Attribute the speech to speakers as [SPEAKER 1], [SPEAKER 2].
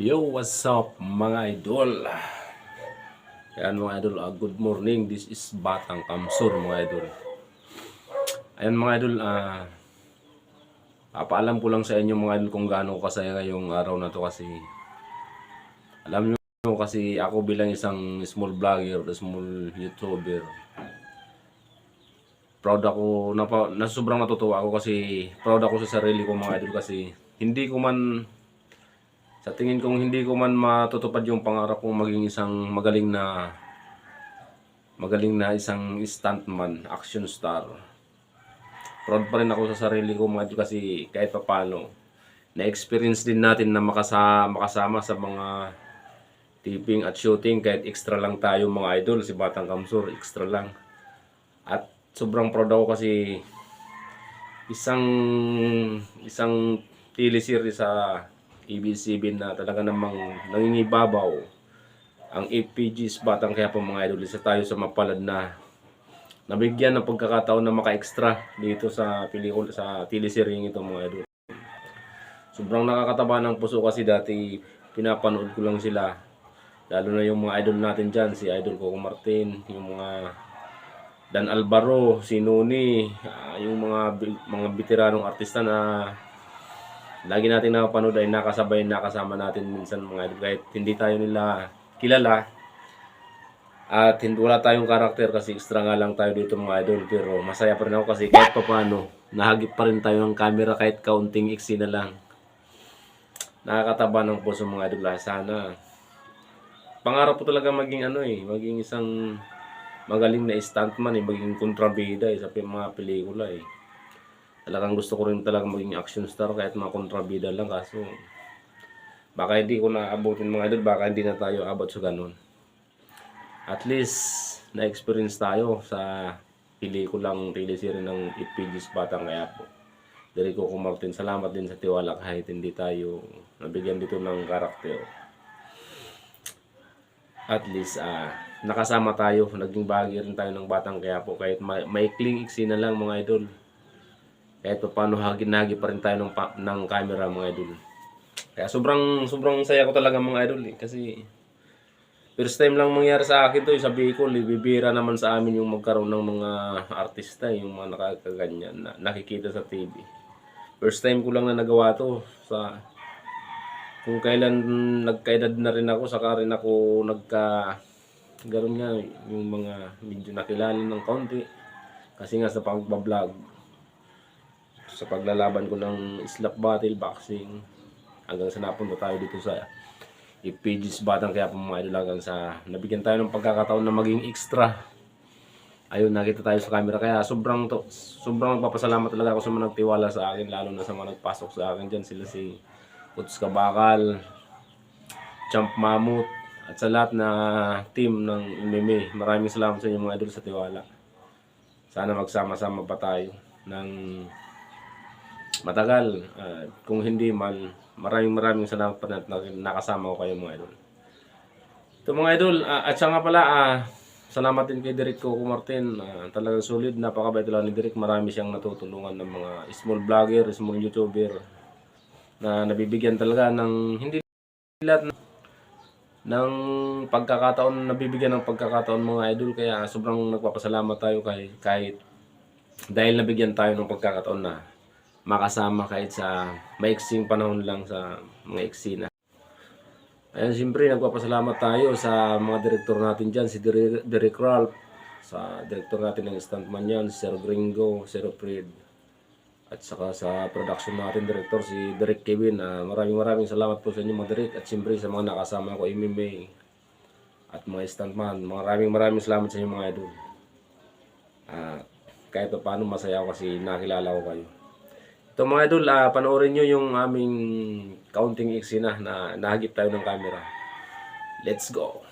[SPEAKER 1] Yo, what's up mga idol? Ayan mga idol, good morning. This is Batang Kamsur mga idol. Ayan mga idol, papaalam ko lang sa inyo mga idol kung gaano ko kasaya ngayong araw na to kasi alam nyo kasi ako bilang isang small vlogger, small YouTuber, proud ako, na sobrang natutuwa ako kasi proud ako sa sarili ko mga idol kasi hindi ko man sa tingin kong hindi ko man matutupad yung pangarap kong maging isang magaling na isang stuntman, action star. Proud pa rin ako sa sarili ko mga idol kasi kahit papano na-experience din natin na makasama sa mga taping at shooting kahit extra lang tayo mga idol, si Batang Kamsur, extra lang. At sobrang proud ako kasi isang isang teleserye sa ABS-CBN na talaga namang nangingibabaw ang FPG's Batang Quiapo mga idol. Isa tayo sa mapalad na nabigyan ng pagkakataon na maka-extra dito sa pelikula, sa teleseryeng ito mga idol. Sobrang nakakataba ng puso kasi dati pinapanood ko lang sila. Lalo na yung mga idol natin dyan, si Idol Coco Martin, yung mga Dan Alvaro, si Noni, yung mga veteranong artista na lagi natin napapanood ay nakasama natin minsan mga idol. Kahit hindi tayo nila kilala at hindi wala tayong karakter kasi extra nga lang tayo dito mga idol. Pero masaya pa rin ako kasi kahit pa paano, nahagip pa rin tayo ng camera kahit kaunting iksi na lang. Nakakataba ng puso mga idol. Sana pangarap ko talaga maging maging isang magaling na stuntman maging kontrabida sa mga pelikula Talagang gusto ko rin talaga maging action star kahit mga kontrabida lang kaso baka hindi ko naabutin mga idol, baka hindi na tayo abot sa ganun. At least na-experience tayo sa pelikulang teleserye ng FPG's Batang Quiapo. Dari ko Martin, salamat din sa tiwala kahit hindi tayo nabigyan dito ng karakter. At least nakasama tayo, naging bahagi rin tayo ng Batang Quiapo kahit maikling iksi na lang mga idol. Kahit paano hagi pa rin tayo ng camera mga idol. Kaya sobrang saya ko talaga mga idol kasi first time lang mangyari sa akin to sa Bicol. Bibira naman sa amin yung magkaroon ng mga artista, yung mga nakakaganyan na nakikita sa TV. First time ko lang na nagawa to sa kung kailan nagkaedad na rin ako, saka rin ako gano'n nga, yung mga medyo nakilala ng kaunti. Kasi nga sa pagbablog, sa paglalaban ko ng slap battle, boxing, hanggang sa napunta tayo dito sa FPG's Batang Quiapo mga idol, hanggang sa nabigyan tayo ng pagkakataon na maging extra. Ayun, nakita tayo sa camera. Kaya sobrang magpapasalamat talaga ako sa mga nagtiwala sa akin, lalo na sa mga nagpasok sa akin dyan. Sila si Kuts Kabakal, Champ Mamut, at sa lahat na team ng MMA. Maraming salamat sa inyo mga idol sa tiwala. Sana magsama-sama pa tayo ng matagal. Kung hindi man, maraming salamat pa na nakasama ko kayo mga idol. Ito mga idol, at siya nga pala, salamat din kay Derek Coco Martin. Talagang solid, napakabait lang ni Derek. Marami siyang natutulungan ng mga small vlogger, small YouTuber na nabibigyan talaga ng hindi lahat ng pagkakataon, nabibigyan ng pagkakataon mga idol. Kaya sobrang nagpapasalamat tayo kahit dahil nabigyan tayo ng pagkakataon na makasama kahit sa maiksing panahon lang sa mga eksena. Ayan, siyempre nagpapasalamat tayo sa mga direktor natin dyan, si Derek Ralph, sa direktor natin ng stuntman yan, si Sir Gringo, Sir Fred, at saka sa production natin director si Derek Kevin. Maraming salamat po sa inyo mga Derek, at siyempre sa mga nakasama ko MMA at mga stuntman. Maraming salamat sa inyo mga idol. Kahit paano masaya ako kasi nakilala ko kayo. Ito mga idol, panoorin nyo yung aming counting eksena na nahagip tayo ng camera. Let's go!